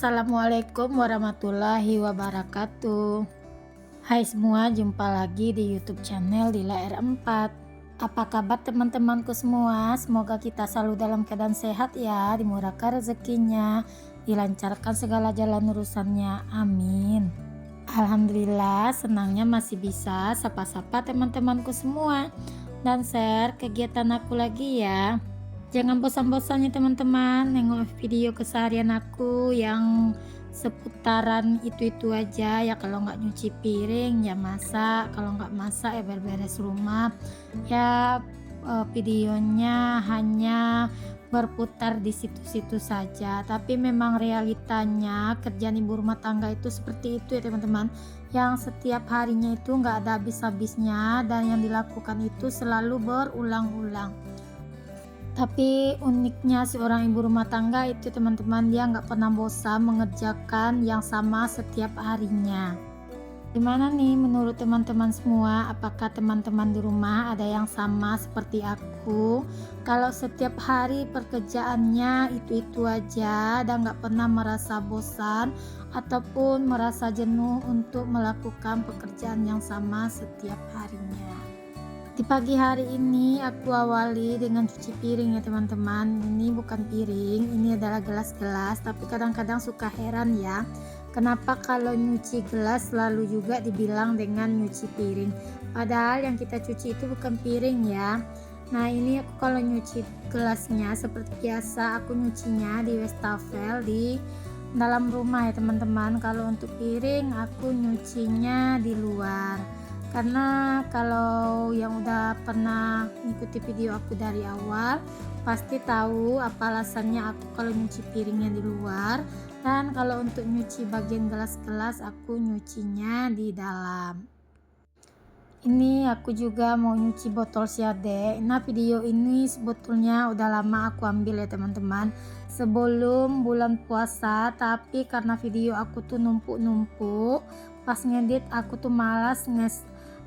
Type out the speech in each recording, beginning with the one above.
Assalamualaikum warahmatullahi wabarakatuh. Hai semua, jumpa lagi di YouTube channel Dila R4. Apa kabar teman-temanku semua? Semoga kita selalu dalam keadaan sehat ya, dimurahkan rezekinya, dilancarkan segala jalan urusannya. Amin. Alhamdulillah, senangnya masih bisa sapa-sapa teman-temanku semua dan share kegiatan aku lagi ya. Jangan bosan-bosannya teman-teman nengok video keseharian aku yang seputaran itu-itu aja ya. Kalau nggak nyuci piring ya masak, kalau nggak masak ya beres-beres rumah ya. Videonya hanya berputar di situ-situ saja, tapi memang realitanya kerjaan ibu rumah tangga itu seperti itu ya teman-teman, yang setiap harinya itu nggak ada habis-habisnya dan yang dilakukan itu selalu berulang-ulang. Tapi uniknya seorang ibu rumah tangga itu teman-teman, dia nggak pernah bosan mengerjakan yang sama setiap harinya. Gimana nih menurut teman-teman semua? Apakah teman-teman di rumah ada yang sama seperti aku? Kalau setiap hari pekerjaannya itu-itu aja dan nggak pernah merasa bosan ataupun merasa jenuh untuk melakukan pekerjaan yang sama setiap harinya. Di pagi hari ini aku awali dengan cuci piring ya teman-teman. Ini bukan piring, ini adalah gelas-gelas. Tapi kadang-kadang suka heran ya, kenapa kalau nyuci gelas selalu juga dibilang dengan nyuci piring, padahal yang kita cuci itu bukan piring ya. Nah ini aku kalau nyuci gelasnya seperti biasa, aku nyucinya di wastafel di dalam rumah ya teman-teman. Kalau untuk piring aku nyucinya di luar, karena kalau yang udah pernah ngikuti video aku dari awal pasti tahu apa alasannya aku kalau nyuci piringnya di luar, dan kalau untuk nyuci bagian gelas-gelas aku nyucinya di dalam. Ini aku juga mau nyuci botol siade. Nah video ini sebetulnya udah lama aku ambil ya teman-teman, sebelum bulan puasa, tapi karena video aku tuh numpuk-numpuk, pas ngedit aku tuh malas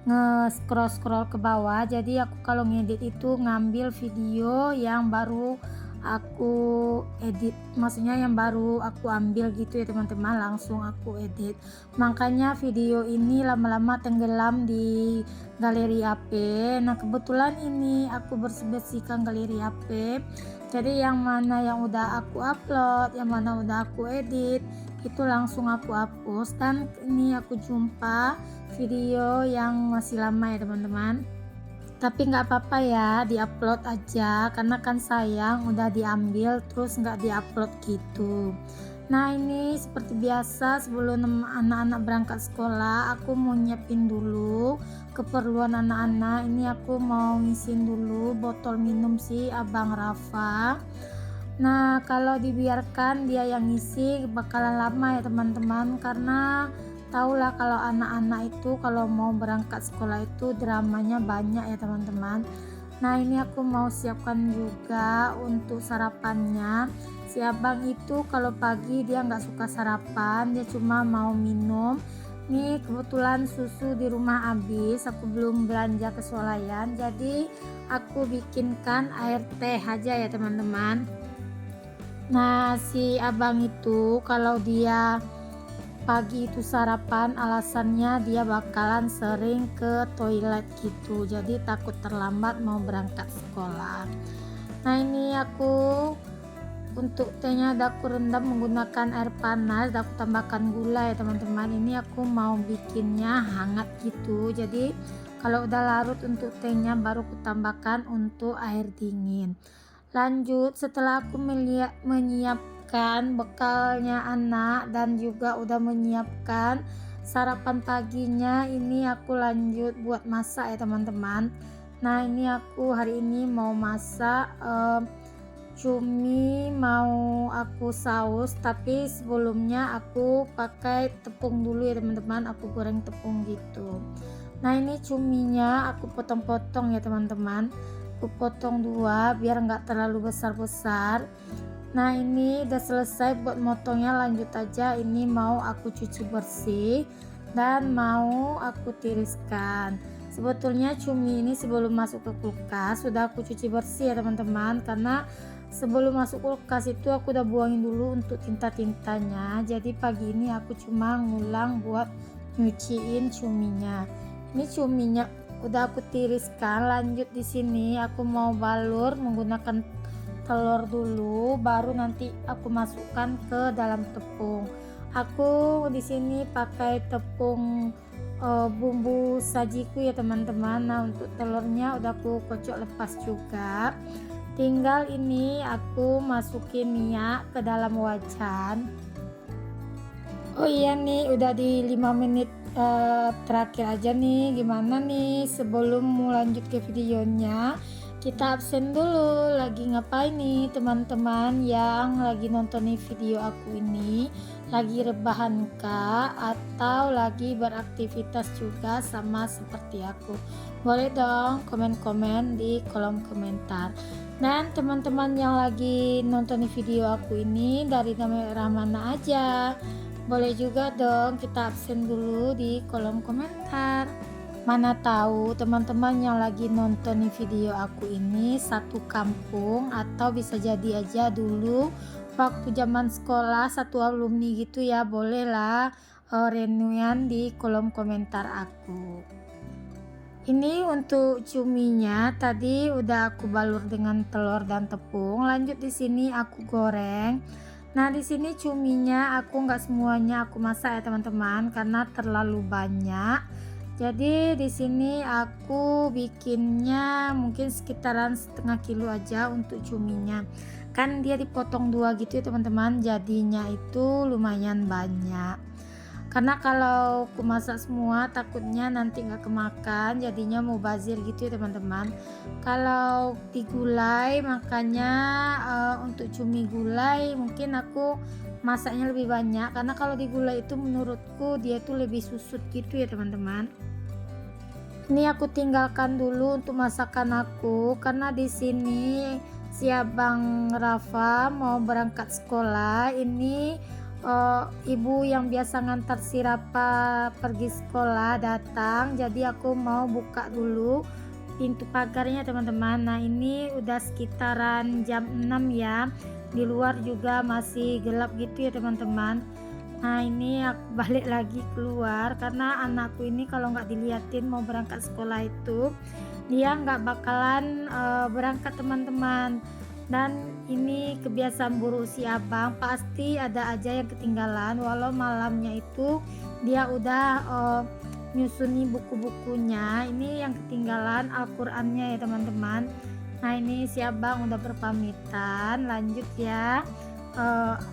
nge-scroll ke bawah. Jadi aku kalau ngedit itu ngambil video yang baru aku edit, maksudnya yang baru aku ambil gitu ya teman-teman, langsung aku edit. Makanya video ini lama-lama tenggelam di galeri HP. Nah kebetulan ini aku bersih-bersihkan galeri HP, jadi yang mana yang udah aku upload, yang mana udah aku edit, itu langsung aku hapus. Dan ini aku jumpa video yang masih lama ya teman-teman, tapi nggak apa-apa ya, diupload aja karena kan sayang udah diambil terus nggak diupload gitu. Nah ini seperti biasa sebelum anak-anak berangkat sekolah aku mau nyiapin dulu keperluan anak-anak. Ini aku mau ngisiin dulu botol minum si Abang Rafa. Nah kalau dibiarkan dia yang ngisi bakalan lama ya teman-teman, karena tahulah kalau anak-anak itu kalau mau berangkat sekolah itu dramanya banyak ya teman-teman. Nah ini aku mau siapkan juga untuk sarapannya. Si abang itu kalau pagi dia nggak suka sarapan, dia cuma mau minum. Nih kebetulan susu di rumah habis, aku belum belanja ke swalayan, jadi aku bikinkan air teh aja ya teman-teman. Nah si abang itu kalau dia pagi itu sarapan, alasannya dia bakalan sering ke toilet gitu, jadi takut terlambat mau berangkat sekolah. Nah ini aku untuk tehnya udah aku rendam menggunakan air panas, udah aku tambahkan gula ya teman-teman. Ini aku mau bikinnya hangat gitu, jadi kalau udah larut untuk tehnya baru aku tambahkan untuk air dingin. Lanjut setelah aku menyiapkan bekalnya anak dan juga udah menyiapkan sarapan paginya, ini aku lanjut buat masak ya teman-teman. Nah ini aku hari ini mau masak cumi, mau aku saus, tapi sebelumnya aku pakai tepung dulu ya teman-teman, aku goreng tepung gitu. Nah ini cuminya aku potong-potong ya teman-teman, aku potong dua biar nggak terlalu besar-besar. Nah ini udah selesai buat motongnya, lanjut aja. Ini mau aku cuci bersih dan mau aku tiriskan. Sebetulnya cumi ini sebelum masuk ke kulkas sudah aku cuci bersih ya teman-teman, karena sebelum masuk kulkas itu aku udah buangin dulu untuk tinta-tintanya. Jadi pagi ini aku cuma ngulang buat nyuciin cuminya. Ini cuminya udah aku tiriskan. Lanjut di sini aku mau balur menggunakan telur dulu, baru nanti aku masukkan ke dalam tepung. Aku di sini pakai tepung bumbu sajiku ya teman-teman. Nah, untuk telurnya udah aku kocok lepas juga. Tinggal ini aku masukin minyak ke dalam wajan. Oh iya nih, udah di 5 menit terakhir aja nih. Gimana nih, sebelum mau lanjut ke videonya, kita absen dulu. Lagi ngapain nih teman-teman yang lagi nonton video aku ini? Lagi rebahan kah atau lagi beraktivitas juga sama seperti aku? Boleh dong komen-komen di kolom komentar. Dan teman-teman yang lagi nonton video aku ini dari daerah mana aja, boleh juga dong kita absen dulu di kolom komentar. Mana tahu teman-teman yang lagi nonton video aku ini satu kampung, atau bisa jadi aja dulu waktu zaman sekolah satu alumni gitu ya. Bolehlah reunian di kolom komentar aku. Ini untuk cuminya tadi udah aku balur dengan telur dan tepung. Lanjut di sini aku goreng. Nah, di sini cuminya aku nggak semuanya aku masak ya teman-teman, karena terlalu banyak. Jadi di sini aku bikinnya mungkin sekitaran setengah kilo aja untuk cuminya. Kan dia dipotong dua gitu ya teman-teman, jadinya itu lumayan banyak. Karena kalau aku masak semua takutnya nanti nggak kemakan, jadinya mau bazir gitu ya teman-teman. Kalau digulai makanya untuk cumi gulai mungkin aku masaknya lebih banyak, karena kalau digulai itu menurutku dia tuh lebih susut gitu ya teman-teman. Ini aku tinggalkan dulu untuk masakan aku, karena di sini si abang Rafa mau berangkat sekolah. Ini ibu yang biasa ngantar si Rafa pergi sekolah datang, jadi aku mau buka dulu pintu pagarnya teman-teman. Nah, ini udah sekitaran jam 6 ya, di luar juga masih gelap gitu ya teman-teman. Nah, ini aku balik lagi keluar karena anakku ini kalau nggak diliatin mau berangkat sekolah itu dia nggak bakalan berangkat teman-teman. Dan ini kebiasaan buruk si abang, pasti ada aja yang ketinggalan, walau malamnya itu dia udah nyusuni buku-bukunya. Ini yang ketinggalan Al-Qur'annya ya teman-teman. Nah, ini si abang udah berpamitan. Lanjut ya,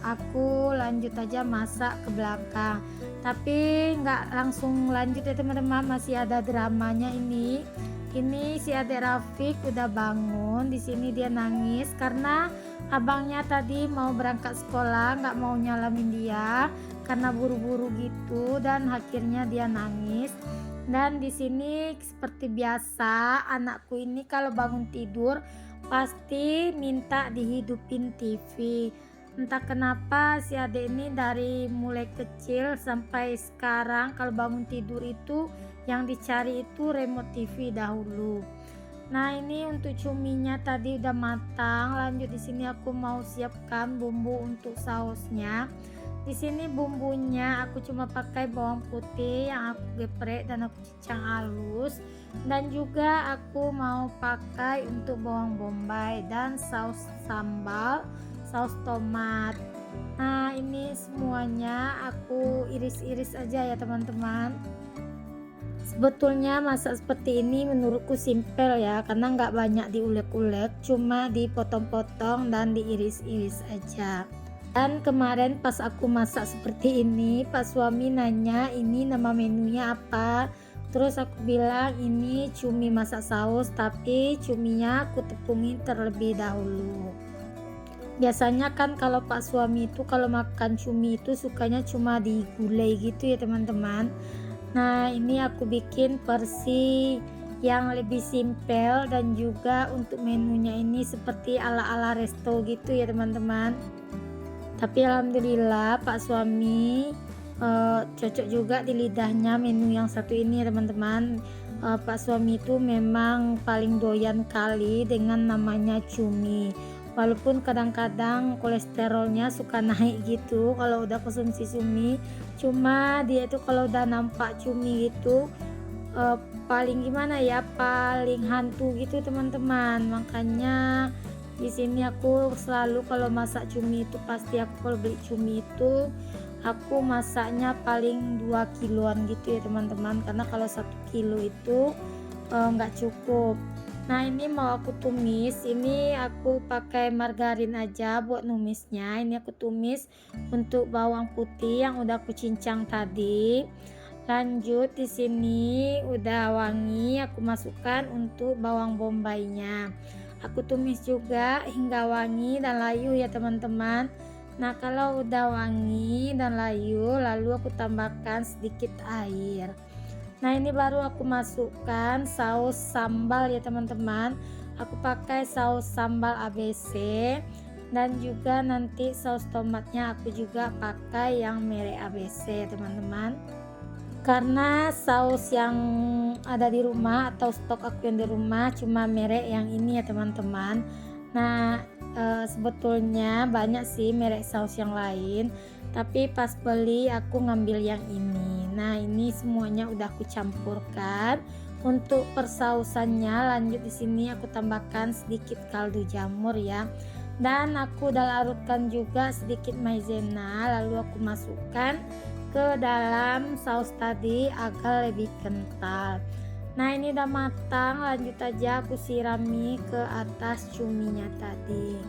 aku lanjut aja masak ke belakang, tapi nggak langsung lanjut ya teman-teman, masih ada dramanya. Ini si adik Rafiq udah bangun. Di sini dia nangis karena abangnya tadi mau berangkat sekolah, nggak mau nyalamin dia karena buru-buru gitu, dan akhirnya dia nangis. Dan di sini seperti biasa anakku ini kalau bangun tidur pasti minta dihidupin TV. Entah kenapa si adik ini dari mulai kecil sampai sekarang kalau bangun tidur itu yang dicari itu remote TV dahulu. Nah, ini untuk cuminya tadi udah matang. Lanjut di sini aku mau siapkan bumbu untuk sausnya. Di sini bumbunya aku cuma pakai bawang putih yang aku geprek dan aku cincang halus, dan juga aku mau pakai untuk bawang bombay dan saus sambal, saus tomat. Nah, ini semuanya aku iris-iris aja ya teman-teman. Sebetulnya masak seperti ini menurutku simpel ya, karena nggak banyak diulek-ulek, cuma dipotong-potong dan diiris-iris aja. Dan kemarin pas aku masak seperti ini, Pak suami nanya ini nama menunya apa. Terus aku bilang ini cumi masak saus, tapi cuminya aku tepungin terlebih dahulu. Biasanya kan kalau Pak suami itu kalau makan cumi itu sukanya cuma digulai gitu ya teman-teman. Nah, ini aku bikin versi yang lebih simpel, dan juga untuk menunya ini seperti ala-ala resto gitu ya teman-teman. Tapi alhamdulillah Pak suami cocok juga di lidahnya menu yang satu ini ya teman-teman. Pak suami itu memang paling doyan kali dengan namanya cumi, walaupun kadang-kadang kolesterolnya suka naik gitu kalau udah konsumsi cumi. Cuma dia itu kalau udah nampak cumi gitu paling gimana ya, paling hantu gitu teman-teman. Makanya di sini aku selalu kalau masak cumi itu pasti aku kalau beli cumi itu aku masaknya paling 2 kiloan gitu ya teman-teman, karena kalau 1 kilo itu nggak cukup. Nah ini mau aku tumis, ini aku pakai margarin aja buat numisnya. Ini aku tumis untuk bawang putih yang udah aku cincang tadi. Lanjut di sini udah wangi, aku masukkan untuk bawang bombaynya. Aku tumis juga hingga wangi dan layu ya teman-teman. Nah kalau udah wangi dan layu, lalu aku tambahkan sedikit air. Nah ini baru aku masukkan saus sambal ya teman-teman. Aku pakai saus sambal ABC, dan juga nanti saus tomatnya aku juga pakai yang merek ABC teman-teman, karena saus yang ada di rumah atau stok aku yang di rumah cuma merek yang ini ya teman-teman. Nah sebetulnya banyak sih merek saus yang lain, tapi pas beli aku ngambil yang ini. Nah ini semuanya udah aku campurkan. Untuk persausannya, lanjut di sini aku tambahkan sedikit kaldu jamur ya, dan aku udah larutkan juga sedikit maizena, lalu aku masukkan ke dalam saus tadi agar lebih kental. Nah ini udah matang, lanjut aja aku sirami ke atas cuminya tadi.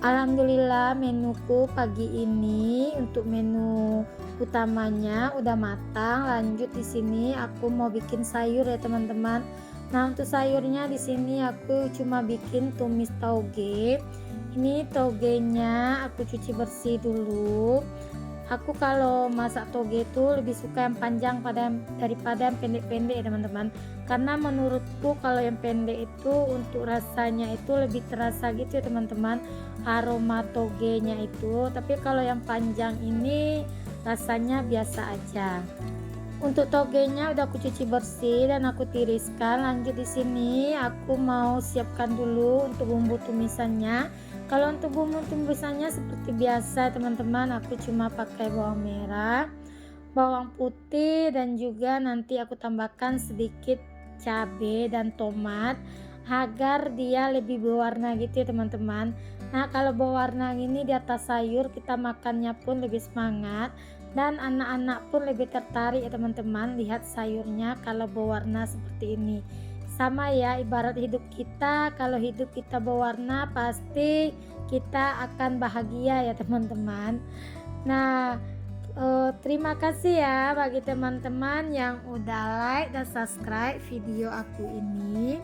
Alhamdulillah menuku pagi ini untuk menu utamanya udah matang. Lanjut di sini aku mau bikin sayur ya teman-teman. Nah untuk sayurnya di sini aku cuma bikin tumis tauge. Ini togenya aku cuci bersih dulu. Aku kalau masak toge itu lebih suka yang panjang daripada yang pendek-pendek ya teman-teman, karena menurutku kalau yang pendek itu untuk rasanya itu lebih terasa gitu ya teman-teman, aroma togenya itu. Tapi kalau yang panjang ini rasanya biasa aja. Untuk togenya udah aku cuci bersih dan aku tiriskan. Lanjut di sini aku mau siapkan dulu untuk bumbu tumisannya. Kalau untuk bumbu tumisannya seperti biasa teman-teman, aku cuma pakai bawang merah, bawang putih, dan juga nanti aku tambahkan sedikit cabai dan tomat agar dia lebih berwarna gitu ya teman-teman. Nah kalau berwarna ini di atas sayur kita makannya pun lebih semangat, dan anak-anak pun lebih tertarik ya teman-teman lihat sayurnya kalau berwarna seperti ini. Sama ya, ibarat hidup kita, kalau hidup kita berwarna pasti kita akan bahagia ya teman-teman. Nah terima kasih ya bagi teman-teman yang udah like dan subscribe video aku ini.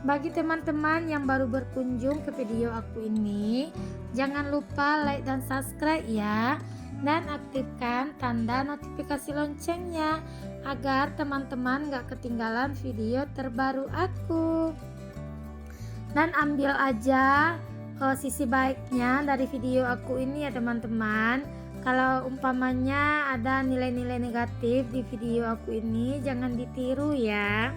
Bagi teman-teman yang baru berkunjung ke video aku ini, jangan lupa like dan subscribe ya, dan aktifkan tanda notifikasi loncengnya agar teman-teman gak ketinggalan video terbaru aku. Dan ambil aja sisi baiknya dari video aku ini ya teman-teman. Kalau umpamanya ada nilai-nilai negatif di video aku ini, jangan ditiru ya.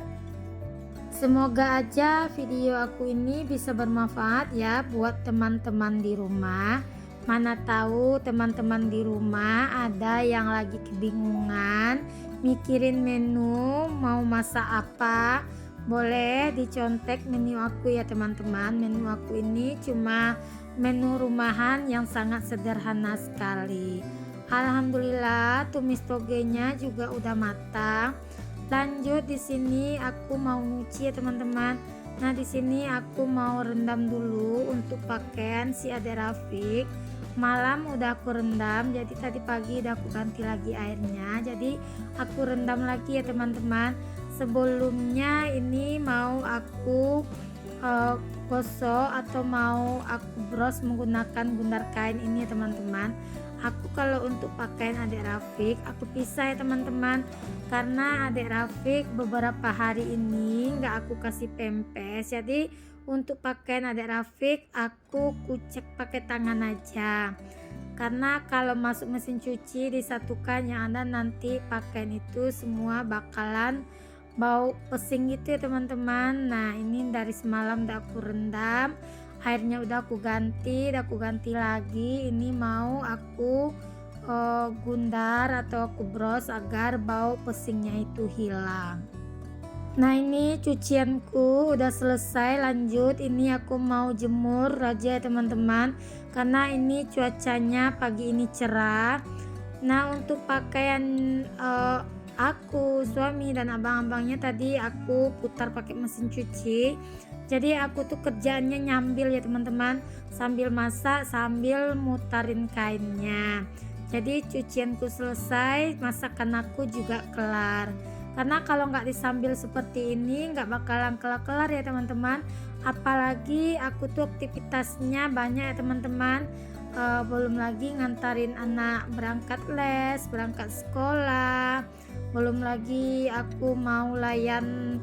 Semoga aja video aku ini bisa bermanfaat ya buat teman-teman di rumah. Mana tahu teman-teman di rumah ada yang lagi kebingungan mikirin menu mau masak apa, boleh dicontek menu aku ya teman-teman. Menu aku ini cuma menu rumahan yang sangat sederhana sekali. Alhamdulillah tumis togenya juga udah matang. Lanjut di sini aku mau nyuci ya teman-teman. Nah di sini aku mau rendam dulu untuk pakaian si Adek Rafiq. Malam udah aku rendam, jadi tadi pagi udah aku ganti lagi airnya, jadi aku rendam lagi ya teman-teman. Sebelumnya ini mau aku gosok atau mau aku bros menggunakan bundar kain ini ya teman-teman. Aku kalau untuk pakaian Adek Rafiq aku pisah ya teman-teman, karena Adek Rafiq beberapa hari ini nggak aku kasih pempes, jadi untuk pakaian Adek Rafiq aku kucek pakai tangan aja, karena kalau masuk mesin cuci disatukan yang ada nanti pakaian itu semua bakalan bau pesing gitu ya teman-teman. Nah ini dari semalam udah aku rendam airnya udah aku ganti lagi. Ini mau aku gundar atau aku bros agar bau pesingnya itu hilang. Nah, ini cucianku udah selesai. Lanjut, ini aku mau jemur aja ya teman-teman, karena ini cuacanya pagi ini cerah. Nah, untuk pakaian aku, suami dan abang-abangnya tadi aku putar pakai mesin cuci. Jadi aku tuh kerjaannya nyambil ya teman-teman, sambil masak sambil mutarin kainnya. Jadi cucianku selesai, masakan aku juga kelar. Karena kalau nggak disambil seperti ini nggak bakalan kelar-kelar ya teman-teman. Apalagi aku tuh aktivitasnya banyak ya teman-teman. Belum lagi ngantarin anak berangkat les, berangkat sekolah, belum lagi aku mau layan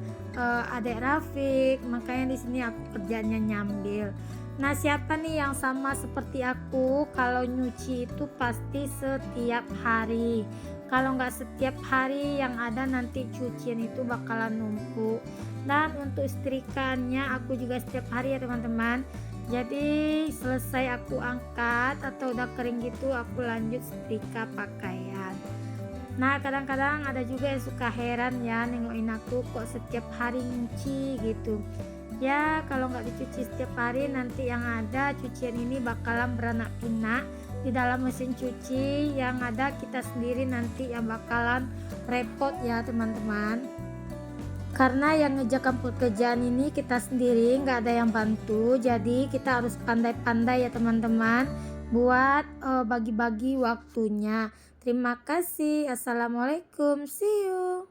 adik Rafiq. Makanya di sini aku kerjanya nyambil. Nah, siapa nih yang sama seperti aku, kalau nyuci itu pasti setiap hari. Kalau nggak setiap hari, yang ada nanti cucian itu bakalan numpuk. Dan untuk setrikaannya aku juga setiap hari ya teman-teman. Jadi selesai aku angkat atau udah kering gitu, aku lanjut setrika pakaian. Nah, kadang-kadang ada juga yang suka heran ya nengokin aku kok setiap hari nyuci gitu. Ya, kalau nggak dicuci setiap hari, nanti yang ada cucian ini bakalan beranak pinak di dalam mesin cuci. Yang ada kita sendiri nanti yang bakalan repot ya teman-teman. Karena yang ngerjakan pekerjaan ini kita sendiri, nggak ada yang bantu. Jadi kita harus pandai-pandai ya teman-teman buat bagi-bagi waktunya. Terima kasih. Assalamualaikum. See you.